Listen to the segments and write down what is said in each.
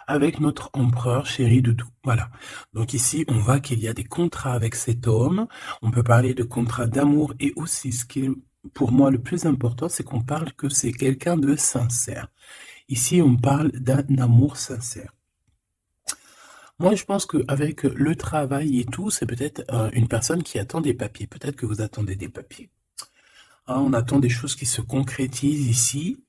avec notre empereur chéri de tout. Voilà. Donc ici, on voit qu'il y a des contrats avec cet homme. On peut parler de contrat d'amour et aussi, ce qui est pour moi le plus important, c'est qu'on parle que c'est quelqu'un de sincère. Ici, on parle d'un amour sincère. Moi, je pense qu'avec le travail et tout, c'est peut-être une personne qui attend des papiers. Peut-être que vous attendez des papiers. Hein, on attend des choses qui se concrétisent ici.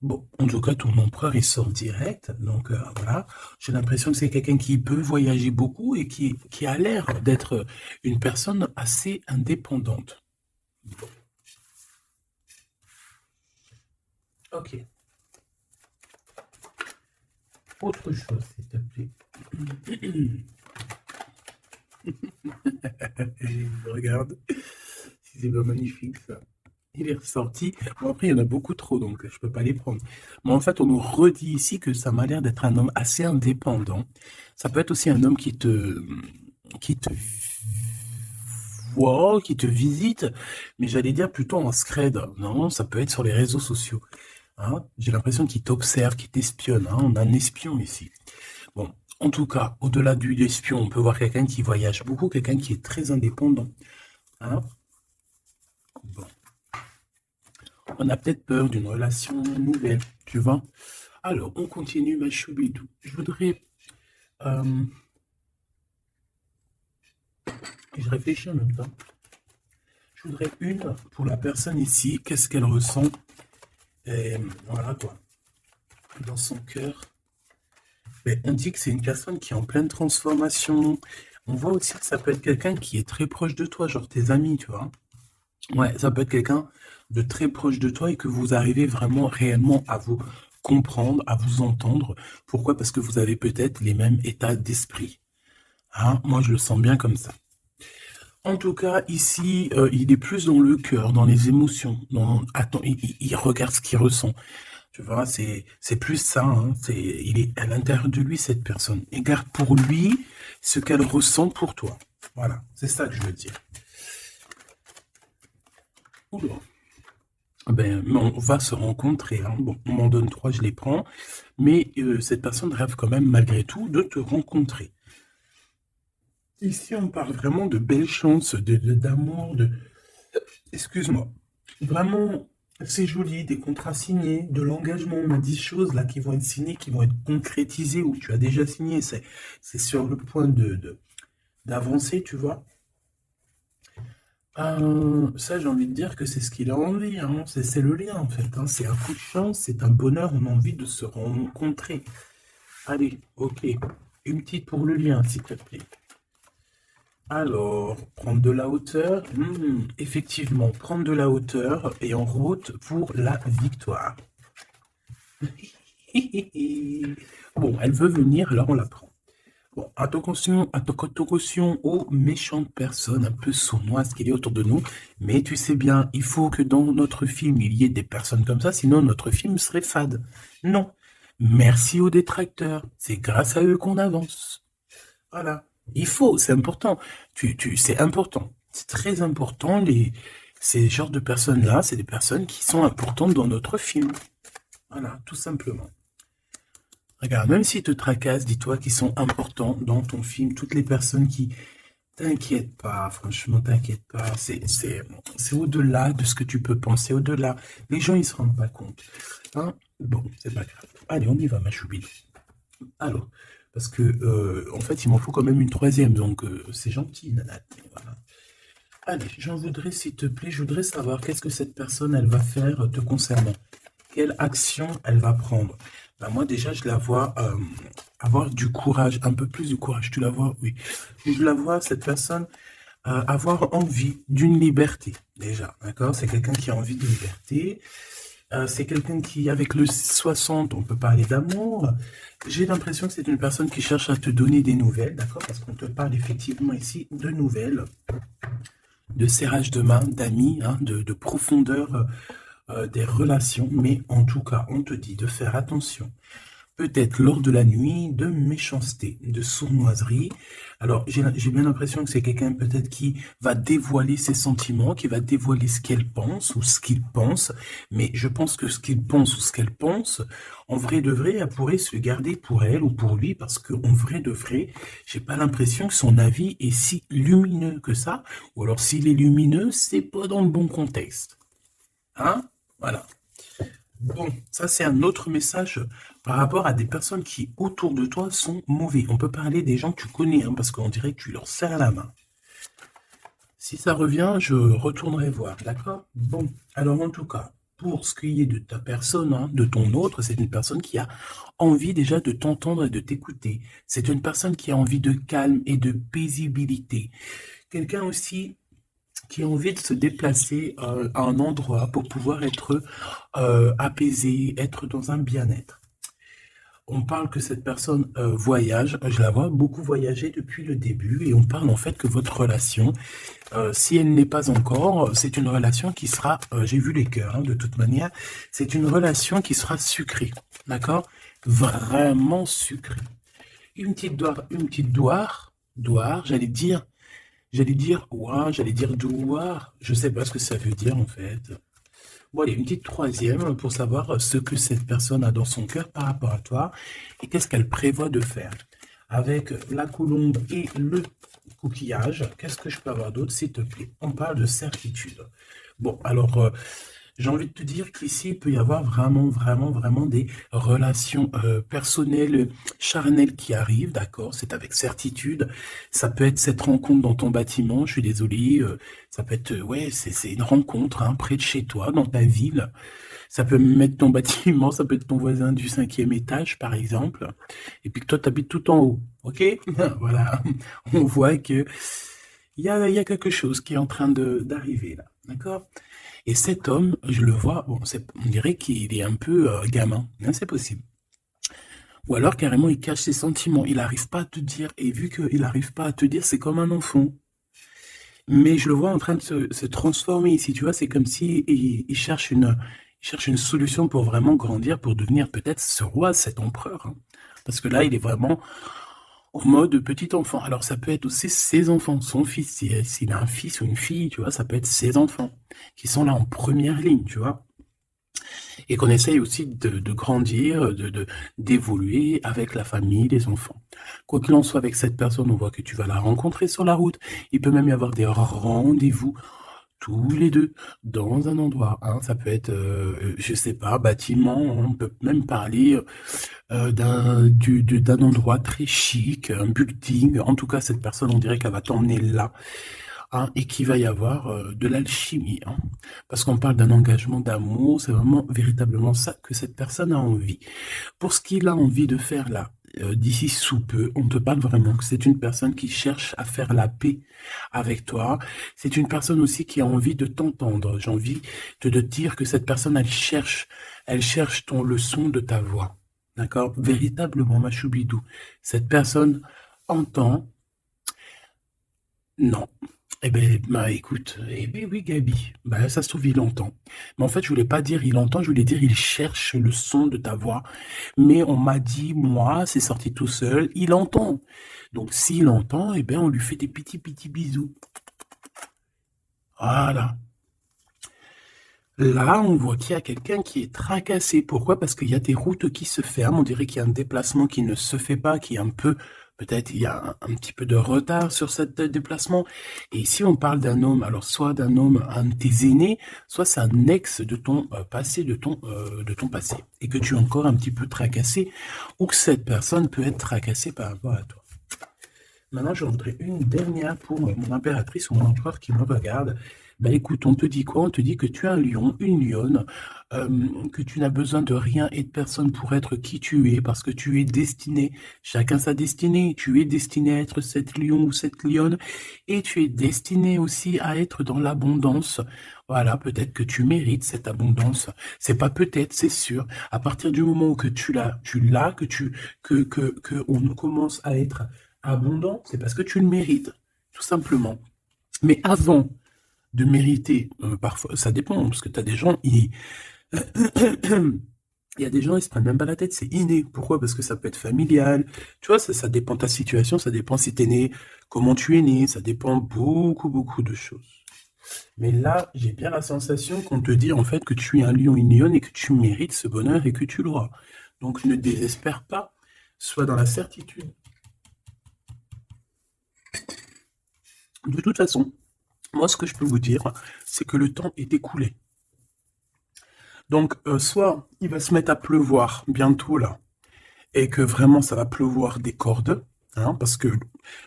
Bon, en tout cas, ton empereur, il sort direct. Donc, voilà. J'ai l'impression que c'est quelqu'un qui peut voyager beaucoup et qui a l'air d'être une personne assez indépendante. Bon, ok. Autre chose, s'il te plaît. Regarde, c'est pas magnifique, ça. Il est ressorti. Bon, après, il y en a beaucoup trop, donc je peux pas les prendre. Mais en fait, on nous redit ici que ça m'a l'air d'être un homme assez indépendant. Ça peut être aussi un homme qui te voit, qui te visite, mais j'allais dire plutôt en scred. Non, ça peut être sur les réseaux sociaux. Hein. J'ai l'impression qu'il t'observe, qu'il t'espionne. Hein. On a un espion ici. Bon, en tout cas, au-delà du espion, on peut voir quelqu'un qui voyage beaucoup, quelqu'un qui est très indépendant. Hein. Bon. On a peut-être peur d'une relation nouvelle, tu vois. Alors, on continue, ma choubidou. Euh, je réfléchis en même temps. Je voudrais une pour la personne ici. Qu'est-ce qu'elle ressent? Et voilà quoi. Dans son cœur. Mais on dit que c'est une personne qui est en pleine transformation. On voit aussi que ça peut être quelqu'un qui est très proche de toi, genre tes amis, tu vois. Ouais, ça peut être quelqu'un de très proche de toi et que vous arrivez vraiment réellement à vous comprendre, à vous entendre. Pourquoi? Parce que vous avez peut-être les mêmes états d'esprit. Hein, moi, je le sens bien comme ça. En tout cas, ici, il est plus dans le cœur, dans les émotions. Attends, il regarde ce qu'il ressent. Tu vois, c'est plus ça. Hein, il est à l'intérieur de lui, cette personne. Et garde pour lui ce qu'elle ressent pour toi. Voilà, c'est ça que je veux dire. Oula. Ben, on va se rencontrer. Hein. Bon, on m'en donne trois, je les prends. Mais cette personne rêve quand même, malgré tout, de te rencontrer. Ici, on parle vraiment de belles chances, d'amour, de... Excuse-moi. Vraiment, c'est joli, des contrats signés, de l'engagement. On a 10 choses là qui vont être signées, qui vont être concrétisées ou tu as déjà signé. C'est sur le point d'avancer, tu vois. Ça, j'ai envie de dire que c'est ce qu'il a envie. Hein. C'est le lien, en fait. Hein. C'est un coup de chance, c'est un bonheur. On a envie de se rencontrer. Allez, ok. Une petite pour le lien, s'il te plaît. Alors, prendre de la hauteur. Effectivement, prendre de la hauteur et en route pour la victoire. Bon, elle veut venir, alors on la prend. Bon, attention aux méchantes personnes un peu sournoises qu'il y a autour de nous. Mais tu sais bien, il faut que dans notre film, il y ait des personnes comme ça, sinon notre film serait fade. Non. Merci aux détracteurs. C'est grâce à eux qu'on avance. Voilà. Il faut, c'est important. C'est important. C'est très important. Ces genres de personnes-là, c'est des personnes qui sont importantes dans notre film. Voilà, tout simplement. Regarde, même s'ils te tracassent, dis-toi qu'ils sont importants dans ton film. Toutes les personnes qui... T'inquiète pas, franchement, t'inquiète pas. C'est au-delà de ce que tu peux penser, au-delà. Les gens, ils se rendent pas compte. Hein. Bon, c'est pas grave. Allez, on y va, ma choubidou. Alors, parce que, en fait, il m'en faut quand même une troisième, donc c'est gentil, Nana. Voilà. Allez, j'en voudrais, s'il te plaît, je voudrais savoir qu'est-ce que cette personne, elle va faire te concernant. Quelle action elle va prendre? Ben moi, déjà, je la vois avoir du courage, un peu plus de courage. Tu la vois? Oui. Je la vois, cette personne, avoir envie d'une liberté, déjà. D'accord? C'est quelqu'un qui a envie de liberté. C'est quelqu'un qui, avec le 60, on peut parler d'amour. J'ai l'impression que c'est une personne qui cherche à te donner des nouvelles, d'accord? Parce qu'on te parle effectivement ici de nouvelles, de serrage de main, d'amis, hein, de profondeur des relations. Mais en tout cas, on te dit de faire attention. peut-être lors de la nuit, de méchanceté, de sournoiserie. Alors, j'ai bien l'impression que c'est quelqu'un peut-être qui va dévoiler ses sentiments, qui va dévoiler ce qu'elle pense ou ce qu'il pense, mais je pense que ce qu'il pense ou ce qu'elle pense, en vrai de vrai, elle pourrait se le garder pour elle ou pour lui, parce qu'en vrai de vrai, j'ai pas l'impression que son avis est si lumineux que ça, ou alors s'il est lumineux, c'est pas dans le bon contexte. Hein? Voilà. Bon, ça c'est un autre message par rapport à des personnes qui autour de toi sont mauvais. On peut parler des gens que tu connais, hein, parce qu'on dirait que tu leur serres la main. Si ça revient, je retournerai voir, d'accord? Bon, alors en tout cas, pour ce qui est de ta personne, hein, de ton autre, c'est une personne qui a envie déjà de t'entendre et de t'écouter. C'est une personne qui a envie de calme et de paisibilité. Quelqu'un aussi qui a envie de se déplacer à un endroit pour pouvoir être apaisé, être dans un bien-être. On parle que cette personne voyage, je la vois beaucoup voyager depuis le début, et on parle en fait que votre relation, si elle n'est pas encore, c'est une relation qui sera, j'ai vu les cœurs, hein, de toute manière, c'est une relation qui sera sucrée, d'accord? Vraiment sucrée. Une petite doire, ouah, j'allais dire douar, je sais pas ce que ça veut dire en fait. Bon, allez, une petite troisième pour savoir ce que cette personne a dans son cœur par rapport à toi et qu'est-ce qu'elle prévoit de faire. Avec la colombe et le coquillage, qu'est-ce que je peux avoir d'autre, s'il te plaît? On parle de certitude. Bon, alors, j'ai envie de te dire qu'ici, il peut y avoir vraiment des relations personnelles, charnelles qui arrivent, d'accord? C'est avec certitude. Ça peut être cette rencontre dans ton bâtiment, je suis désolé. Ça peut être, ouais, c'est une rencontre, hein, près de chez toi, dans ta ville. Ça peut même être ton bâtiment, ça peut être ton voisin du 5e étage, par exemple. Et puis que toi, tu habites tout en haut, ok? Voilà, on voit que il y a quelque chose qui est en train d'arriver là, d'accord? Et cet homme, je le vois, bon, on dirait qu'il est un peu gamin, hein, c'est possible. Ou alors carrément il cache ses sentiments, il n'arrive pas à te dire, et vu qu'il n'arrive pas à te dire, c'est comme un enfant. Mais je le vois en train de se transformer ici, tu vois, c'est comme si il cherche une solution pour vraiment grandir, pour devenir peut-être ce roi, cet empereur, hein. Parce que là, il est vraiment en mode petit enfant. Alors ça peut être aussi ses enfants, son fils, s'il a un fils ou une fille, tu vois, ça peut être ses enfants qui sont là en première ligne, tu vois. Et qu'on essaye aussi de grandir, d'évoluer avec la famille, les enfants. Quoi qu'il en soit avec cette personne, on voit que tu vas la rencontrer sur la route. Il peut même y avoir des rendez-vous tous les deux dans un endroit, hein. Ça peut être, je sais pas, bâtiment, on peut même parler d'un endroit très chic, un building. En tout cas, cette personne, on dirait qu'elle va t'emmener là, hein, et qu'il va y avoir de l'alchimie, hein. Parce qu'on parle d'un engagement d'amour, c'est vraiment véritablement ça que cette personne a envie. Pour ce qu'il a envie de faire là, d'ici sous peu, on te parle vraiment que c'est une personne qui cherche à faire la paix avec toi. C'est une personne aussi qui a envie de t'entendre. J'ai envie de te dire que cette personne, elle cherche le son de ta voix. D'accord? Véritablement, ma choubidou. Cette personne entend. Non. Eh ben, bah, écoute, eh ben oui, Gabi, bah, ça se trouve, il entend. Mais en fait, je voulais pas dire il entend, je voulais dire il cherche le son de ta voix. Mais on m'a dit, moi, c'est sorti tout seul, il entend. Donc, s'il entend, eh ben, on lui fait des petits bisous. Voilà. Là, on voit qu'il y a quelqu'un qui est tracassé. Pourquoi? Parce qu'il y a des routes qui se ferment. On dirait qu'il y a un déplacement qui ne se fait pas, qui est un peu, peut-être il y a un petit peu de retard sur ce déplacement. Et ici, on parle d'un homme, alors soit d'un homme, un de tes aînés, soit c'est un ex de ton passé, de ton passé. Et que tu es encore un petit peu tracassé, ou que cette personne peut être tracassée par rapport à toi. Maintenant, je voudrais une dernière pour mon impératrice ou mon empereur qui me regarde. Ben écoute, on te dit quoi? On te dit que tu es un lion, une lionne, que tu n'as besoin de rien et de personne pour être qui tu es, parce que tu es destiné, chacun sa destinée, tu es destiné à être cette lion ou cette lionne, et tu es destiné aussi à être dans l'abondance. Voilà, peut-être que tu mérites cette abondance. C'est pas peut-être, c'est sûr. À partir du moment où que tu l'as, que on commence à être abondant, c'est parce que tu le mérites, tout simplement. Mais avant de mériter, parfois, ça dépend, parce que tu as des gens, Il y a des gens, ils se prennent même pas la tête, c'est inné. Pourquoi? Parce que ça peut être familial. Tu vois, ça dépend de ta situation, ça dépend si t'es né, comment tu es né, ça dépend beaucoup, beaucoup de choses. Mais là, j'ai bien la sensation qu'on te dit en fait que tu es un lion, une lionne et que tu mérites ce bonheur et que tu l'auras. Donc ne désespère pas, sois dans la certitude. De toute façon, moi, ce que je peux vous dire, c'est que le temps est écoulé. Donc, soit il va se mettre à pleuvoir bientôt là, et que vraiment ça va pleuvoir des cordes, hein, parce que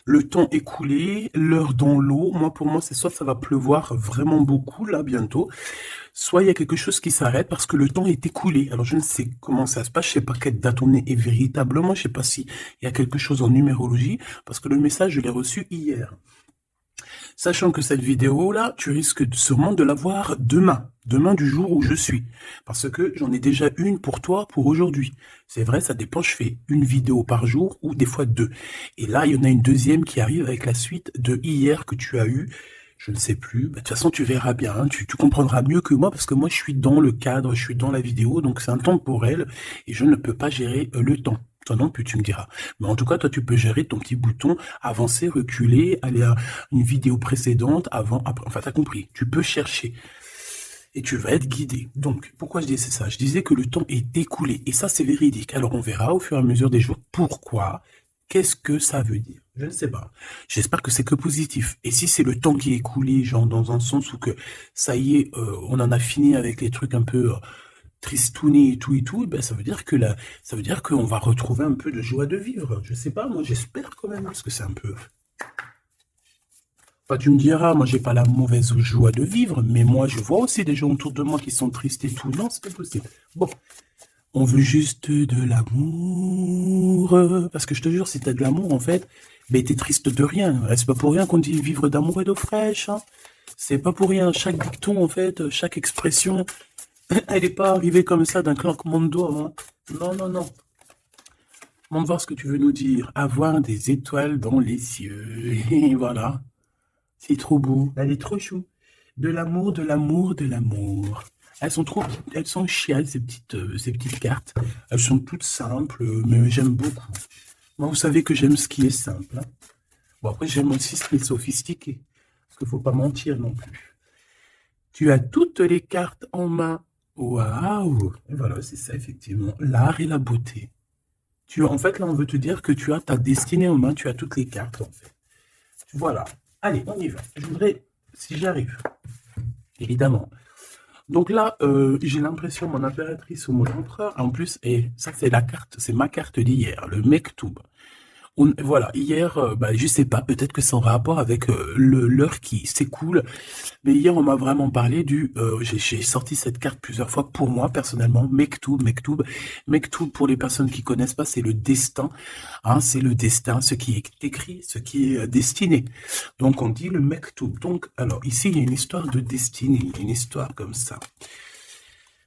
le temps écoulé, l'heure dans l'eau, moi pour moi c'est soit ça va pleuvoir vraiment beaucoup là bientôt, soit il y a quelque chose qui s'arrête parce que le temps est écoulé. Alors je ne sais comment ça se passe, je sais pas quelle date on est véritablement, je sais pas si il y a quelque chose en numérologie, parce que le message je l'ai reçu hier. Sachant que cette vidéo-là, tu risques sûrement de la voir demain du jour où je suis. Parce que j'en ai déjà une pour toi pour aujourd'hui. C'est vrai, ça dépend, je fais une vidéo par jour ou des fois deux. Et là, il y en a une deuxième qui arrive avec la suite de hier que tu as eu. Je ne sais plus. Bah, de toute façon, tu verras bien, hein. Tu comprendras mieux que moi parce que moi, je suis dans le cadre, je suis dans la vidéo, donc c'est un temporel et je ne peux pas gérer le temps. Toi non plus, tu me diras. Mais en tout cas, toi, tu peux gérer ton petit bouton, avancer, reculer, aller à une vidéo précédente, avant, après. Enfin, t'as compris. Tu peux chercher. Et tu vas être guidé. Donc, pourquoi je disais ça? Je disais que le temps est écoulé. Et ça, c'est véridique. Alors, on verra au fur et à mesure des jours pourquoi. Qu'est-ce que ça veut dire? Je ne sais pas. J'espère que c'est que positif. Et si c'est le temps qui est écoulé, genre dans un sens où que ça y est, on en a fini avec les trucs un peu tristouné et tout, ben ça veut dire que là, ça veut dire qu'on va retrouver un peu de joie de vivre. Je sais pas, moi j'espère quand même, parce que c'est un peu. Enfin, tu me diras, moi j'ai pas la mauvaise joie de vivre, mais moi je vois aussi des gens autour de moi qui sont tristes et tout. Non, c'est pas possible. Bon, on veut juste de l'amour. Parce que je te jure, si t'as de l'amour, en fait, ben t'es triste de rien. C'est pas pour rien qu'on dit vivre d'amour et d'eau fraîche. Hein. C'est pas pour rien. Chaque dicton, en fait, chaque expression, elle n'est pas arrivée comme ça d'un claquement de doigts. Hein. Non, non, non. On va voir ce que tu veux nous dire. Avoir des étoiles dans les cieux. Et voilà. C'est trop beau. Elle est trop chou. De l'amour, de l'amour, de l'amour. Elles sont trop, elles sont chiales, ces petites cartes. Elles sont toutes simples, mais j'aime beaucoup. Moi, vous savez que j'aime ce qui est simple. Hein. Bon, après, j'aime aussi ce qui est sophistiqué. Parce qu'il ne faut pas mentir non plus. Tu as toutes les cartes en main. Waouh! Et voilà, c'est ça, effectivement. L'art et la beauté. En fait, là, on veut te dire que tu as ta destinée en main, tu as toutes les cartes, en fait. Voilà. Allez, on y va. Je voudrais, si j'arrive, évidemment. Donc là, j'ai l'impression, mon impératrice ou mon empereur, en plus, et ça, c'est la carte, c'est ma carte d'hier, le Mektoub. Voilà, hier, bah, je sais pas, peut-être que c'est en rapport avec l'heure qui s'écoule, mais hier, on m'a vraiment parlé j'ai sorti cette carte plusieurs fois pour moi, personnellement, Mektoub, Mektoub. Mektoub, pour les personnes qui connaissent pas, c'est le destin, hein, c'est le destin, ce qui est écrit, ce qui est destiné. Donc, on dit le Mektoub. Donc, alors, ici, il y a une histoire de destinée, une histoire comme ça.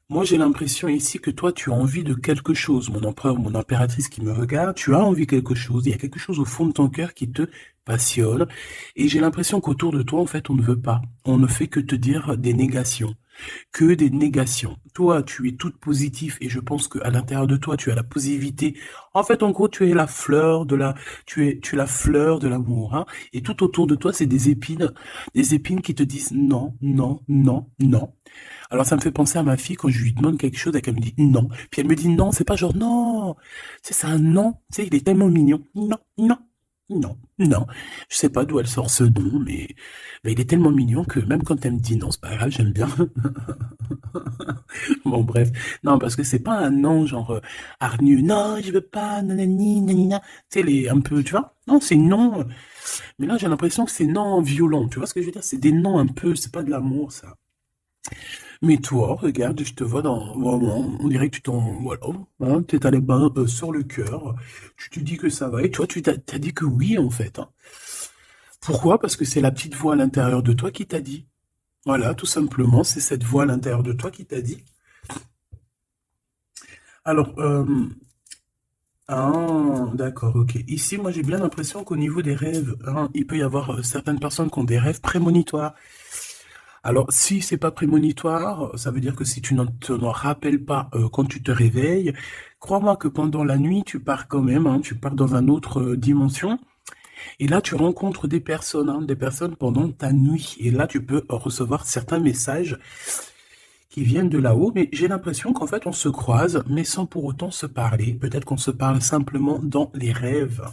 Moi, j'ai l'impression ici que toi, tu as envie de quelque chose. Mon empereur, mon impératrice qui me regarde, tu as envie de quelque chose. Il y a quelque chose au fond de ton cœur qui te passionne. Et j'ai l'impression qu'autour de toi, en fait, on ne veut pas. On ne fait que te dire des négations. Que des négations. Toi, tu es toute positive et je pense qu'à l'intérieur de toi, tu as la positivité. En fait, en gros, tu es la fleur tu es la fleur de l'amour, hein. Et tout autour de toi, c'est des épines qui te disent non, non, non, non. Alors ça me fait penser à ma fille quand je lui demande quelque chose et qu'elle me dit non. Puis elle me dit non, c'est pas genre non. C'est un non. Tu sais, il est tellement mignon. Non, non, non, non. Je sais pas d'où elle sort ce nom, mais il est tellement mignon que même quand elle me dit non, c'est pas grave, j'aime bien. Bon, bref. Non, parce que c'est pas un non genre hargneux. Non, je veux pas, nanani, nanina. Tu sais, un peu, tu vois. Non, c'est non. Mais là, j'ai l'impression que c'est non violent. Tu vois ce que je veux dire? C'est des noms un peu, c'est pas de l'amour, ça. Mais toi, regarde, je te vois dans... Vraiment, on dirait que tu t'en... Voilà, hein, t'es allé ben, sur le cœur. Tu te dis que ça va. Et toi, tu t'as dit que oui, en fait. Hein. Pourquoi? Parce que c'est la petite voix à l'intérieur de toi qui t'a dit. Voilà, tout simplement, c'est cette voix à l'intérieur de toi qui t'a dit. Alors, ah, d'accord, ok. Ici, moi, j'ai bien l'impression qu'au niveau des rêves, hein, il peut y avoir certaines personnes qui ont des rêves prémonitoires. Alors, si c'est pas prémonitoire, ça veut dire que si tu ne te rappelles pas quand tu te réveilles, crois-moi que pendant la nuit, tu pars quand même, hein, tu pars dans une autre dimension. Et là, tu rencontres des personnes pendant ta nuit. Et là, tu peux recevoir certains messages qui viennent de là-haut. Mais j'ai l'impression qu'en fait, on se croise, mais sans pour autant se parler. Peut-être qu'on se parle simplement dans les rêves.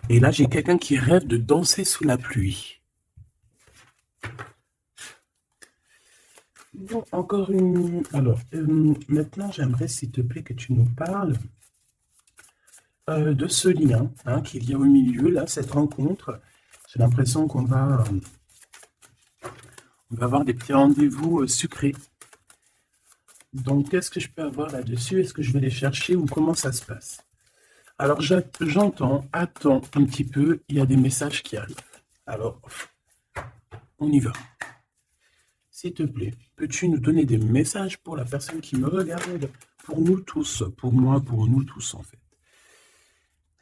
Et là, j'ai quelqu'un qui rêve de danser sous la pluie. Bon, encore une... Alors, maintenant, j'aimerais, s'il te plaît, que tu nous parles de ce lien hein, qu'il y a au milieu, là, cette rencontre. J'ai l'impression qu'on va avoir des petits rendez-vous sucrés. Donc, qu'est-ce que je peux avoir là-dessus? Est-ce que je vais les chercher ou comment ça se passe? Alors, j'entends, attends un petit peu, il y a des messages qui arrivent. Alors, on y va. S'il te plaît, peux-tu nous donner des messages pour la personne qui me regarde? Pour nous tous, pour moi, pour nous tous en fait.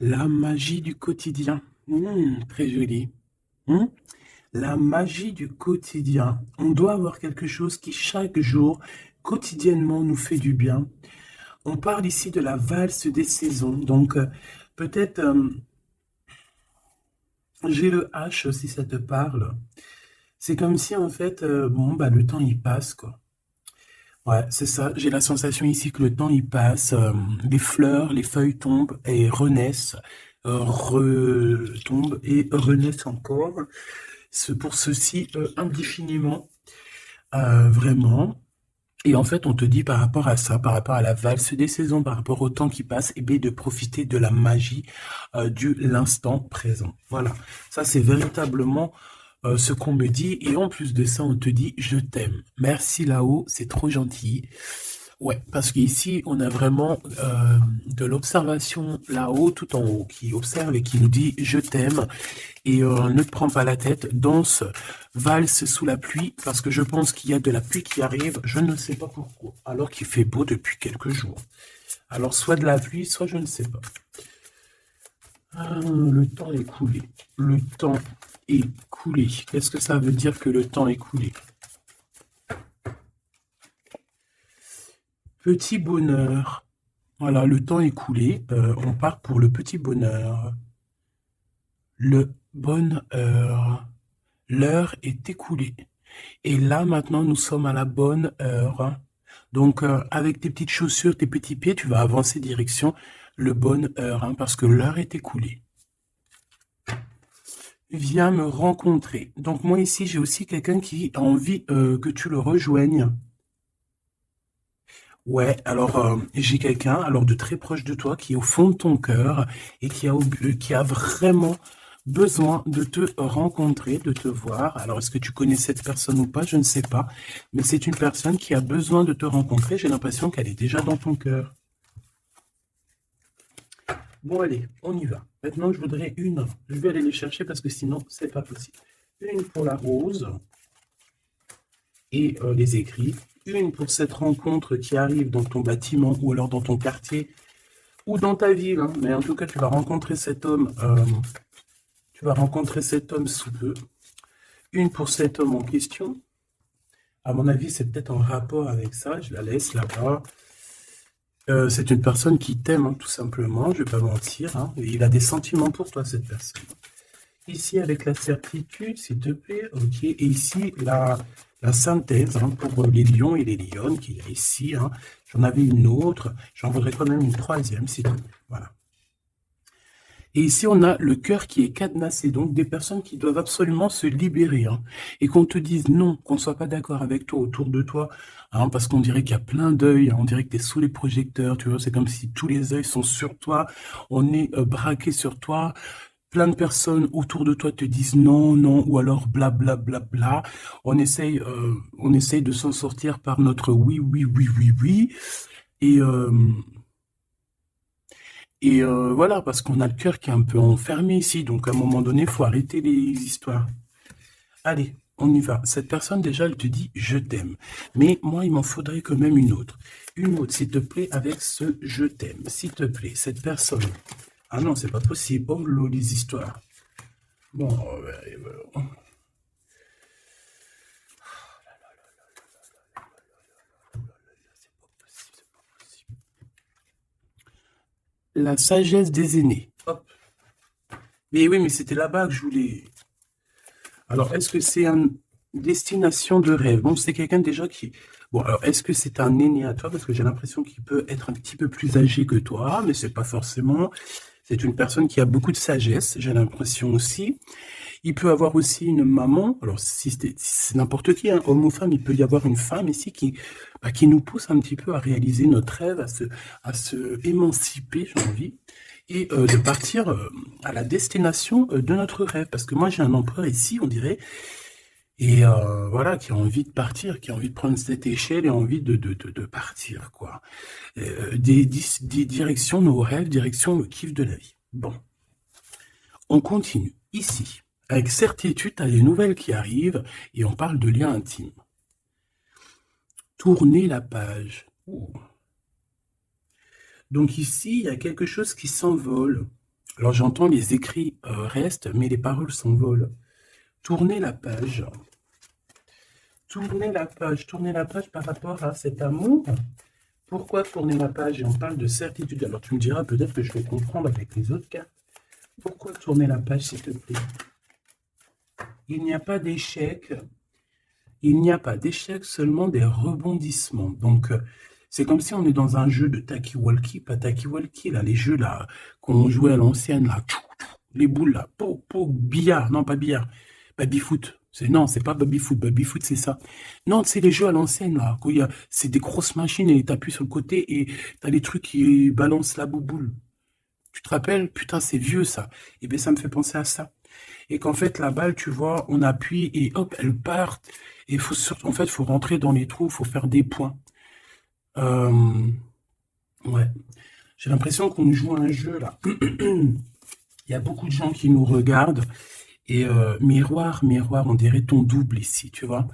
La magie du quotidien. Très joli. La magie du quotidien. On doit avoir quelque chose qui chaque jour, quotidiennement, nous fait du bien. On parle ici de la valse des saisons. Donc, peut-être, j'ai le H si ça te parle. C'est comme si, en fait, le temps, il passe, quoi. Ouais, c'est ça. J'ai la sensation ici que le temps, il passe. Les fleurs, les feuilles tombent et renaissent, retombent et renaissent encore. Pour ceci, indéfiniment, vraiment. Et en fait, on te dit par rapport à ça, par rapport à la valse des saisons, par rapport au temps qui passe, eh bien, de profiter de la magie de l'instant présent. Voilà, ça c'est véritablement ce qu'on me dit. Et en plus de ça, on te dit « je t'aime ». Merci là-haut, c'est trop gentil. Ouais, parce qu'ici, on a vraiment de l'observation là-haut, tout en haut, qui observe et qui nous dit « je t'aime ». Et ne te prends pas la tête, danse, valse sous la pluie, parce que je pense qu'il y a de la pluie qui arrive, je ne sais pas pourquoi, alors qu'il fait beau depuis quelques jours. Alors soit de la pluie, soit je ne sais pas. Le temps est coulé. Le temps est coulé. Qu'est-ce que ça veut dire que le temps est coulé? Petit bonheur. Voilà, le temps est coulé. On part pour le petit bonheur. Le bonheur. L'heure est écoulée. Et là, maintenant, nous sommes à la bonne heure. Donc, avec tes petites chaussures, tes petits pieds, tu vas avancer direction le bonne heure, parce que l'heure est écoulée. Viens me rencontrer. Donc, moi, ici, j'ai aussi quelqu'un qui a envie que tu le rejoignes. Ouais, alors j'ai quelqu'un alors de très proche de toi qui est au fond de ton cœur et qui a vraiment besoin de te rencontrer, de te voir. Alors, est-ce que tu connais cette personne ou pas? Je ne sais pas. Mais c'est une personne qui a besoin de te rencontrer. J'ai l'impression qu'elle est déjà dans ton cœur. Bon, allez, on y va. Maintenant, je voudrais une. Je vais aller les chercher parce que sinon, c'est pas possible. Une pour la rose et les écrits. Une pour cette rencontre qui arrive dans ton bâtiment ou alors dans ton quartier ou dans ta ville. Hein. Mais en tout cas, tu vas rencontrer cet homme. Tu vas rencontrer cet homme sous peu. Une pour cet homme en question. À mon avis, c'est peut-être en rapport avec ça. Je la laisse là-bas. C'est une personne qui t'aime, hein, tout simplement. Je ne vais pas mentir. Hein. Il a des sentiments pour toi, cette personne. Ici, avec la certitude, s'il te plaît. Ok. Et ici, la synthèse hein, pour les lions et les lionnes qu'il y a ici. Hein. J'en avais une autre. J'en voudrais quand même une troisième, s'il te plaît. Voilà. Et ici, on a le cœur qui est cadenassé, donc des personnes qui doivent absolument se libérer. Hein, et qu'on te dise non, qu'on ne soit pas d'accord avec toi, autour de toi, hein, parce qu'on dirait qu'il y a plein d'œils, hein, on dirait que tu es sous les projecteurs, tu vois, c'est comme si tous les œils sont sur toi, on est braqué sur toi, plein de personnes autour de toi te disent non, non, ou alors blablabla. Bla, bla, bla. On essaye de s'en sortir par notre oui, oui, oui, oui, oui. Et voilà, parce qu'on a le cœur qui est un peu enfermé ici. Donc, à un moment donné, il faut arrêter les histoires. Allez, on y va. Cette personne, déjà, elle te dit « je t'aime ». Mais moi, il m'en faudrait quand même une autre. Une autre, s'il te plaît, avec ce « je t'aime ». S'il te plaît, cette personne. Ah non, c'est pas possible. Oh, les histoires. Bon, La sagesse des aînés. Hop. Mais oui, mais c'était là-bas que je voulais. Alors, est-ce que c'est une destination de rêve? Bon, c'est quelqu'un déjà qui... Bon, alors, est-ce que c'est un aîné à toi? Parce que j'ai l'impression qu'il peut être un petit peu plus âgé que toi, mais c'est pas forcément. C'est une personne qui a beaucoup de sagesse, j'ai l'impression aussi. Il peut avoir aussi une maman. Alors, si c'est n'importe qui, hein, homme ou femme, il peut y avoir une femme ici qui nous pousse un petit peu à réaliser notre rêve, à se émanciper, j'ai envie, et de partir à la destination de notre rêve. Parce que moi, j'ai un empereur ici, on dirait, et voilà, qui a envie de partir, qui a envie de prendre cette échelle et envie de partir, quoi. Des directions, nos rêves, direction le kiff de la vie. Bon, on continue. Ici, avec certitude, tu as des nouvelles qui arrivent et on parle de liens intimes. Tourner la page. Ouh. Donc ici, il y a quelque chose qui s'envole. Alors j'entends les écrits restent, mais les paroles s'envolent. Tourner la page. Tourner la page par rapport à cet amour. Pourquoi tourner la page? Et on parle de certitude. Alors tu me diras peut-être que je vais comprendre avec les autres cartes. Pourquoi tourner la page, s'il te plaît? Il n'y a pas d'échec. Il n'y a pas d'échec, seulement des rebondissements. Donc, c'est comme si on est dans un jeu de Taki-Walkie, pas Taki-Walkie, là, les jeux là qu'on jouait à l'ancienne, là, les boules là, billard, non pas billard, baby-foot. Non, c'est pas baby-foot, baby-foot c'est ça. Non, c'est les jeux à l'ancienne là, c'est des grosses machines et t'appuies sur le côté et t'as les trucs qui balancent la bouboule. Tu te rappelles? Putain, c'est vieux ça. Et bien ça me fait penser à ça. Et qu'en fait, la balle, tu vois, on appuie et hop, elle part. Et en fait, il faut rentrer dans les trous, il faut faire des points. Ouais. J'ai l'impression qu'on joue à un jeu, là. Il y a beaucoup de gens qui nous regardent. Et miroir, miroir, on dirait ton double ici, tu vois.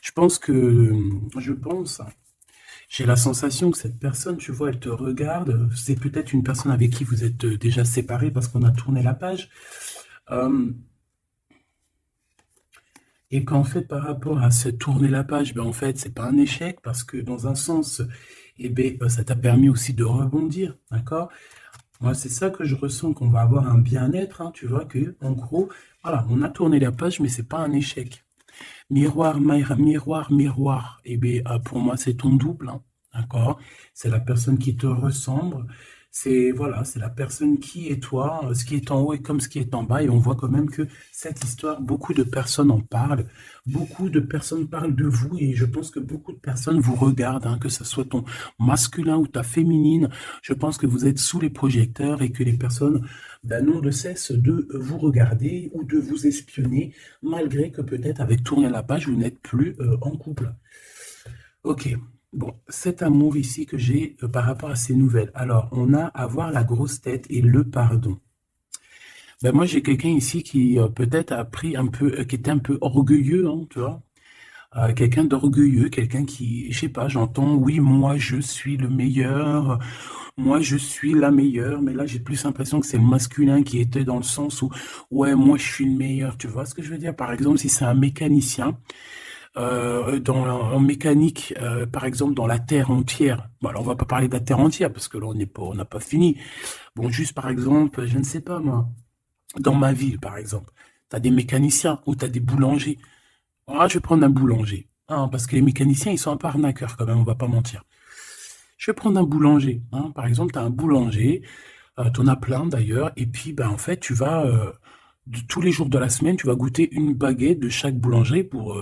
Je pense, j'ai la sensation que cette personne, tu vois, elle te regarde. C'est peut-être une personne avec qui vous êtes déjà séparés parce qu'on a tourné la page. Et qu'en fait, par rapport à se tourner la page, ben en fait, c'est pas un échec parce que dans un sens, eh ben, ça t'a permis aussi de rebondir, d'accord? Moi, c'est ça que je ressens, qu'on va avoir un bien-être, hein, tu vois, que, en gros, voilà, on a tourné la page, mais c'est pas un échec. Miroir, miroir, miroir, eh bien, pour moi, c'est ton double, hein, d'accord? C'est la personne qui te ressemble, voilà, c'est la personne qui est toi, ce qui est en haut est comme ce qui est en bas, et on voit quand même que cette histoire, beaucoup de personnes en parlent, beaucoup de personnes parlent de vous, et je pense que beaucoup de personnes vous regardent, hein, que ce soit ton masculin ou ta féminine, je pense que vous êtes sous les projecteurs et que les personnes n'ont de cesse de vous regarder ou de vous espionner, malgré que peut-être avec tourner la page, vous n'êtes plus en couple. Ok. Bon, cet amour ici que j'ai par rapport à ces nouvelles. Alors, on a avoir la grosse tête et le pardon. Ben moi, j'ai quelqu'un ici qui peut-être a pris un peu, qui était un peu orgueilleux, hein, tu vois. Quelqu'un d'orgueilleux, quelqu'un qui, je sais pas, j'entends, oui, moi, je suis le meilleur, moi, je suis la meilleure, mais là, j'ai plus l'impression que c'est le masculin qui était dans le sens où, ouais, moi, je suis le meilleur, tu vois ce que je veux dire? Par exemple, si c'est un mécanicien, en mécanique, par exemple, dans la Terre entière. Bon, alors on va pas parler de la Terre entière parce que là on n'a pas fini. Bon, juste par exemple, je ne sais pas moi, dans ma ville par exemple, tu as des mécaniciens ou tu as des boulangers. Ah, je vais prendre un boulanger. Hein, parce que les mécaniciens, ils sont un peu arnaqueurs quand même, on va pas mentir. Je vais prendre un boulanger. Hein, par exemple, tu as un boulanger, tu en as plein d'ailleurs, et puis ben, en fait, tu vas tous les jours de la semaine, tu vas goûter une baguette de chaque boulangerie pour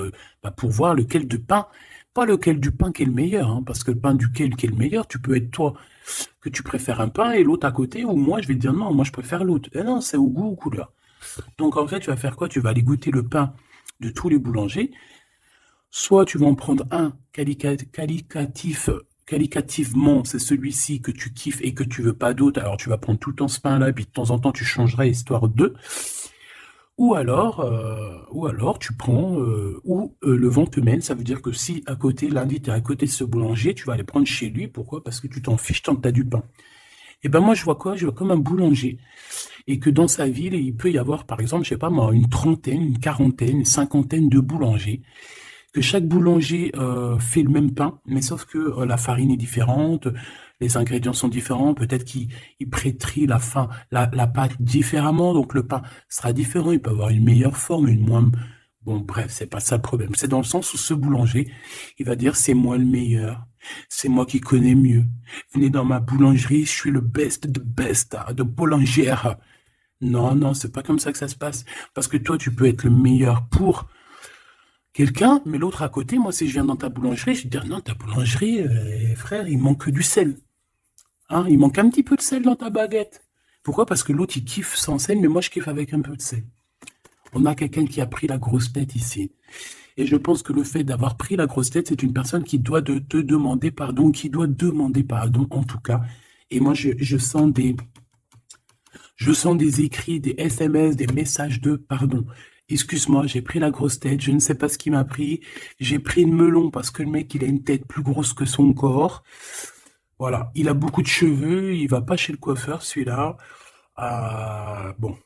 voir lequel de pain, pas lequel du pain qui est le meilleur, hein, parce que le pain duquel qui est le meilleur, tu peux être toi, que tu préfères un pain et l'autre à côté, ou moi je vais te dire non, moi je préfère l'autre. Et non, c'est au goût, aux couleurs. Donc en fait, tu vas faire quoi? Tu vas aller goûter le pain de tous les boulangers. Soit tu vas en prendre un qualitativement, c'est celui-ci que tu kiffes et que tu veux pas d'autre. Alors tu vas prendre tout le temps ce pain-là, puis de temps en temps tu changeras histoire de. Ou alors tu prends le vent te mène, ça veut dire que si à côté, lundi, tu es à côté de ce boulanger, tu vas aller prendre chez lui. Pourquoi? Parce que tu t'en fiches tant que tu as du pain. Et ben moi, je vois quoi? Je vois comme un boulanger. Et que dans sa ville, il peut y avoir, par exemple, je sais pas moi, une trentaine, une quarantaine, une cinquantaine de boulangers. Que chaque boulanger fait le même pain, mais sauf que la farine est différente, Les ingrédients sont différents. Peut-être qu'il pétrit la pâte différemment. Donc, le pain sera différent. Il peut avoir une meilleure forme, une moins... Bon, bref, c'est pas ça le problème. C'est dans le sens où ce boulanger, il va dire, c'est moi le meilleur. C'est moi qui connais mieux. Venez dans ma boulangerie, je suis le best de best, de boulangère. Non, non, c'est pas comme ça que ça se passe. Parce que toi, tu peux être le meilleur pour quelqu'un, mais l'autre à côté, moi, si je viens dans ta boulangerie, je vais te dire, non, ta boulangerie, frère, il manque du sel. Hein, il manque un petit peu de sel dans ta baguette. Pourquoi? Parce que l'autre, il kiffe sans sel, mais moi, je kiffe avec un peu de sel. On a quelqu'un qui a pris la grosse tête ici. Et je pense que le fait d'avoir pris la grosse tête, c'est une personne qui doit te demander pardon, qui doit demander pardon, en tout cas. Et moi, je sens des écrits, des SMS, des messages de pardon. Excuse-moi, j'ai pris la grosse tête, je ne sais pas ce qui m'a pris. J'ai pris le melon parce que le mec, il a une tête plus grosse que son corps. Voilà, il a beaucoup de cheveux, il va pas chez le coiffeur, celui-là. Bon,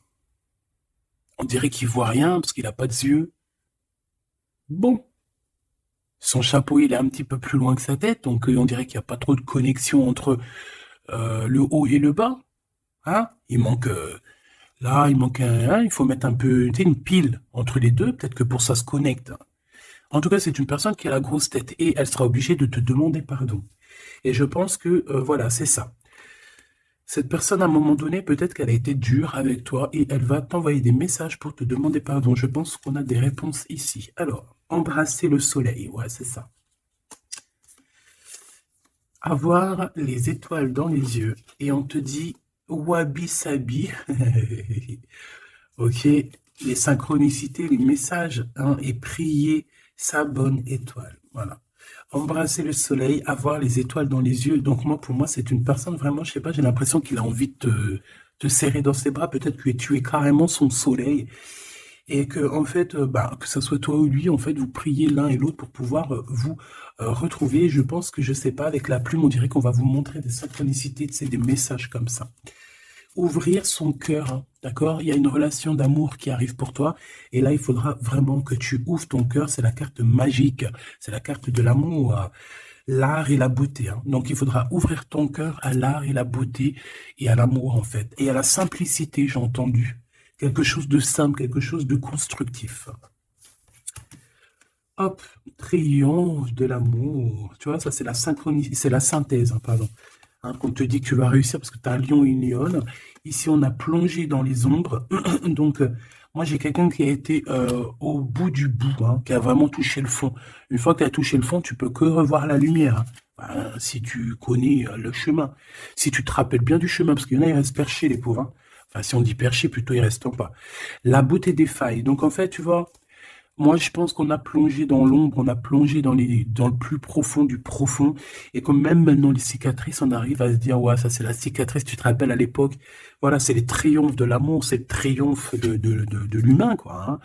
on dirait qu'il voit rien parce qu'il a pas de yeux. Bon, son chapeau, il est un petit peu plus loin que sa tête, donc on dirait qu'il n'y a pas trop de connexion entre le haut et le bas. Hein? Il manque là, il manque il faut mettre un peu, tu sais, une pile entre les deux, peut-être que pour ça se connecte. En tout cas, c'est une personne qui a la grosse tête et elle sera obligée de te demander pardon. Et je pense que voilà, c'est ça. Cette personne, à un moment donné, peut-être qu'elle a été dure avec toi et elle va t'envoyer des messages pour te demander pardon. Je pense qu'on a des réponses ici. Alors, embrasser le soleil, ouais, c'est ça. Avoir les étoiles dans les yeux et on te dit wabi sabi. Ok, les synchronicités, les messages, hein, et prier sa bonne étoile. Voilà. Embrasser le soleil, avoir les étoiles dans les yeux. Donc moi, pour moi, c'est une personne vraiment, je sais pas, j'ai l'impression qu'il a envie de te serrer dans ses bras. Peut-être que tu es carrément son soleil. Et que, en fait, que ce soit toi ou lui, en fait, vous priez l'un et l'autre pour pouvoir vous retrouver. Je pense que, je sais pas, avec la plume, on dirait qu'on va vous montrer des synchronicités, c'est des messages comme ça. Ouvrir son cœur, hein, d'accord? Il y a une relation d'amour qui arrive pour toi. Et là, il faudra vraiment que tu ouvres ton cœur. C'est la carte magique. C'est la carte de l'amour, l'art et la beauté. Hein. Donc, il faudra ouvrir ton cœur à l'art et la beauté et à l'amour, en fait. Et à la simplicité, j'ai entendu. Quelque chose de simple, quelque chose de constructif. Hop, triomphe de l'amour. Tu vois, ça, c'est la synchronicité, c'est la synthèse, hein, pardon. Hein, qu'on te dit que tu vas réussir parce que tu as un lion et une lionne. Ici, on a plongé dans les ombres. Donc, moi, j'ai quelqu'un qui a été au bout du bout, hein, qui a vraiment touché le fond. Une fois que tu as touché le fond, tu peux que revoir la lumière. Hein. Si tu connais le chemin. Si tu te rappelles bien du chemin, parce qu'il y en a, ils restent perchés, les pauvres. Hein. Enfin, si on dit perchés, plutôt, ils restent en pas. La beauté des failles. Donc, en fait, tu vois, moi, je pense qu'on a plongé dans l'ombre, on a plongé dans le plus profond du profond, et comme même maintenant les cicatrices, on arrive à se dire, ouais, ça c'est la cicatrice, tu te rappelles à l'époque, voilà, c'est les triomphes de l'amour, c'est le triomphe de l'humain, quoi. Hein.